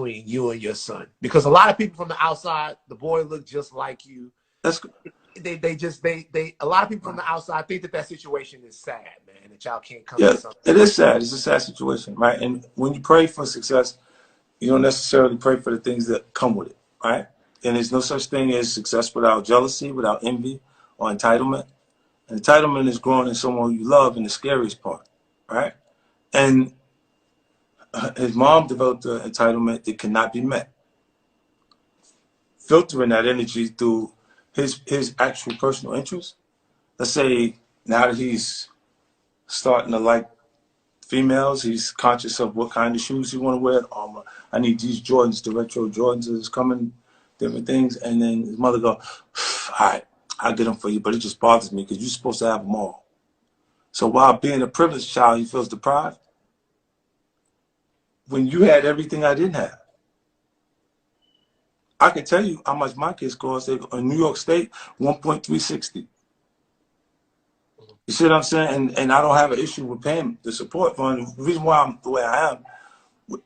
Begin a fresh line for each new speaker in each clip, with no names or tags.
between you and your son? Because a lot of people from the outside, the boy looked just like you.
That's
a lot of people from the outside think that situation is sad, man, that y'all can't come to
yeah,
something.
it is sad. It's a sad situation, right? And when you pray for success, you don't necessarily pray for the things that come with it, right? And there's no such thing as success without jealousy, without envy, or entitlement. And entitlement is growing in someone you love, in the scariest part, right? And his mom developed an entitlement that cannot be met, filtering that energy through his actual personal interests. Let's say now that he's starting to like females, he's conscious of what kind of shoes he want to wear. I need these Jordans, the retro Jordans is coming, different things. And then his mother go, all right, I'll get them for you, but it just bothers me because you're supposed to have them all. So while being a privileged child, he feels deprived. When you had everything I didn't have. I can tell you how much my kids cost. In New York State, 1.360. You see what I'm saying? And I don't have an issue with paying the support fund. The reason why I'm the way I am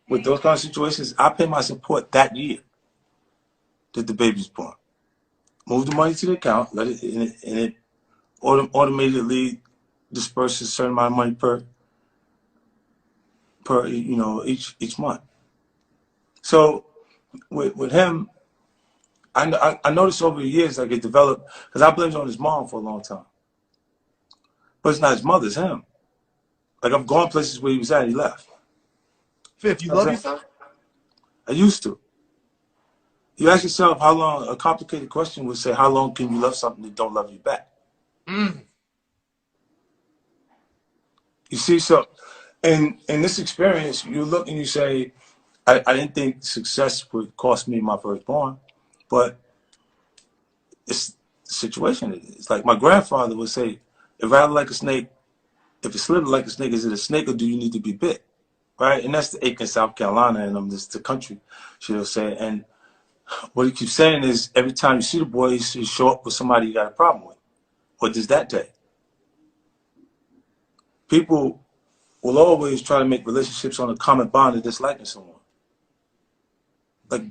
with those kind of situations, I pay my support that year that the baby's born. Move the money to the account, let it, and it automatically disperses a certain amount of money per each month. So with him, I noticed over the years like it developed, because I blamed it on his mom for a long time. But it's not his mother, it's him. Like I've gone places where he was at and he left.
Fifth, you love your son?
I used to. You ask yourself how long, a complicated question would say, how long can you love something that don't love you back? You see, so in this experience, you look and you say, I didn't think success would cost me my firstborn, but it's the situation. It's like my grandfather would say, if rather like a snake, if it slithered like a snake, is it a snake or do you need to be bit? Right? And that's the Aiken, South Carolina, and this the country, she'll say. And what he keeps saying is every time you see the boy, he show up with somebody you got a problem with. What does that day? People will always try to make relationships on a common bond of disliking someone. Like,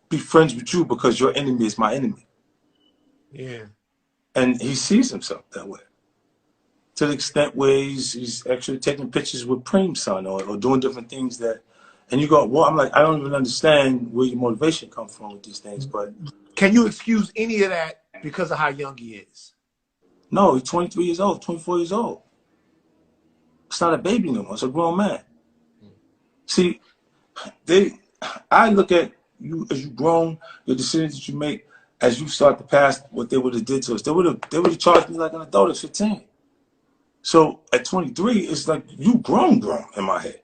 be friends with you because your enemy is my enemy.
Yeah.
And he sees himself that way. To the extent where he's actually taking pictures with Preem's son or doing different things that, and you go, well, I'm like, I don't even understand where your motivation comes from with these things, but.
Can you excuse any of that because of how young he is?
No, he's 23 years old, 24 years old. It's not a baby no more, it's a grown man. See, I look at you as you've grown, your decisions that you make as you start to pass what they would have did to us. They would have charged me like an adult at 15. So at 23, it's like you grown in my head.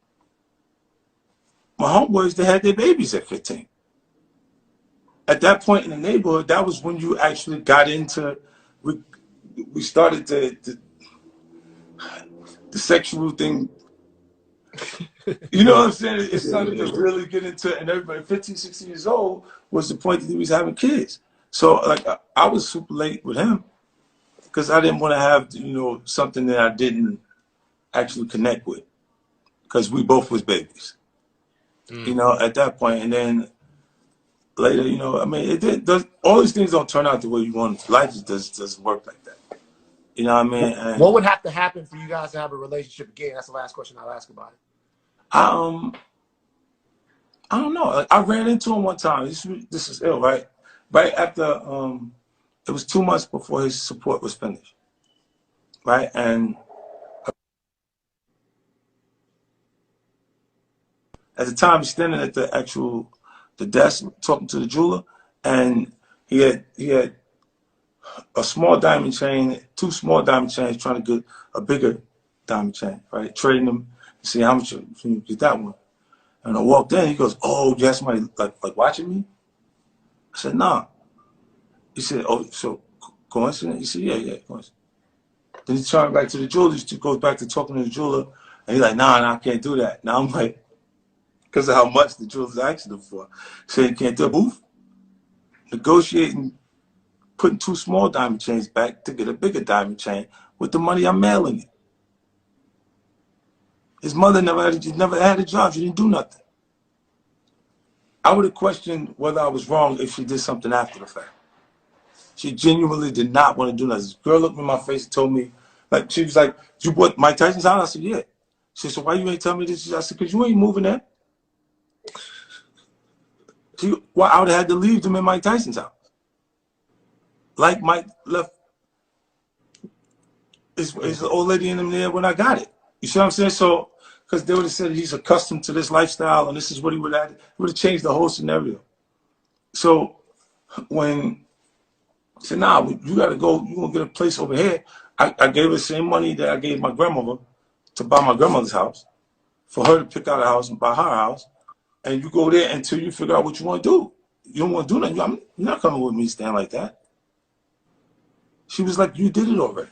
My homeboys, they had their babies at 15. At that point in the neighborhood, that was when you actually got into, we started the sexual thing. You know what I'm saying? It started to really get into it, and everybody 15, 16 years old was the point that he was having kids. So like I was super late with him because I didn't want to have, something that I didn't actually connect with because we both was babies, at that point. And then later, I mean, all these things don't turn out the way you want it. Life just doesn't work like that. You know what I mean? And
what would have to happen for you guys to have a relationship again? That's the last question I'll ask about it.
I don't know. I ran into him one time. This is ill, right? Right after, it was 2 months before his support was finished, right? And at the time, he's standing at the desk talking to the jeweler, and he had a small diamond chain, 2 small diamond chains, trying to get a bigger diamond chain, right? Trading them, see how much can you get that one. And I walked in, he goes, "Oh, you have somebody like watching me?" I said, "Nah." He said, "Oh, so coincidence?" He said, "Yeah, coincidence." Then he turned back to the jeweler, he goes back to talking to the jeweler, and he's like, nah, I can't do that. Now I'm like, because of how much the jeweler's asking him for. Saying, "Can't do a booth." Negotiating, putting 2 small diamond chains back to get a bigger diamond chain with the money I'm mailing it. His mother never had a job. She didn't do nothing. I would have questioned whether I was wrong if she did something after the fact. She genuinely did not want to do nothing. This girl looked me in my face and told me, like, she was like, "You bought Mike Tyson's house?" I said, "Yeah." She said, "So why you ain't tell me this?" I said, "Because you ain't moving there." Well, I would have had to leave them in Mike Tyson's house. Like Mike left his old lady in them there when I got it. You see what I'm saying? So, because they would have said he's accustomed to this lifestyle and this is what he would have, it would have changed the whole scenario. So when I said, "Nah, you got to go, you going to get a place over here," I gave her the same money that I gave my grandmother to buy my grandmother's house, for her to pick out a house and buy her house. And you go there until you figure out what you want to do. You don't want to do nothing. You're not coming with me stand like that. She was like, "You did it already.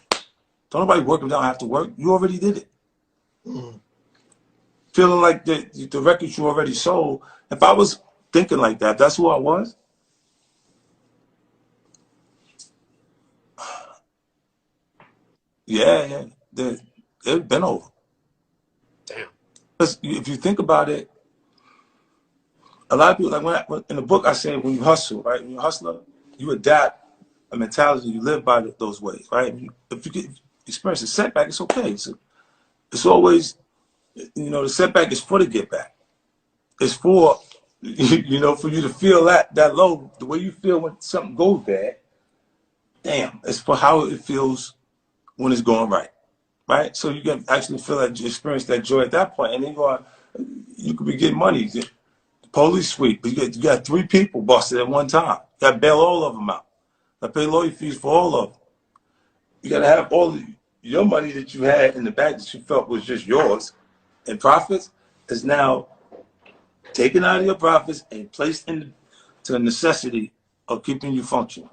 Don't nobody work if they don't have to work. You already did it."
Mm.
Feeling like the records you already sold. If I was thinking like that, that's who I was. Yeah. They've been over.
Damn.
Because if you think about it, a lot of people, like in the book I say, when you hustle, right? When you're a hustler, you adapt a mentality, you live by those ways, right? If you get experience a setback, it's okay. It's always, the setback is for the get back. It's for, for you to feel that low, the way you feel when something goes bad. Damn, it's for how it feels when it's going right, right? So you can actually feel that, experience that joy at that point, and then you could be getting money. The police sweep, but you got 3 people busted at one time. You got to bail all of them out. I pay lawyer fees for all of them. You got to have all your money that you had in the bank that you felt was just yours and profits is now taken out of your profits and placed into the necessity of keeping you functioning.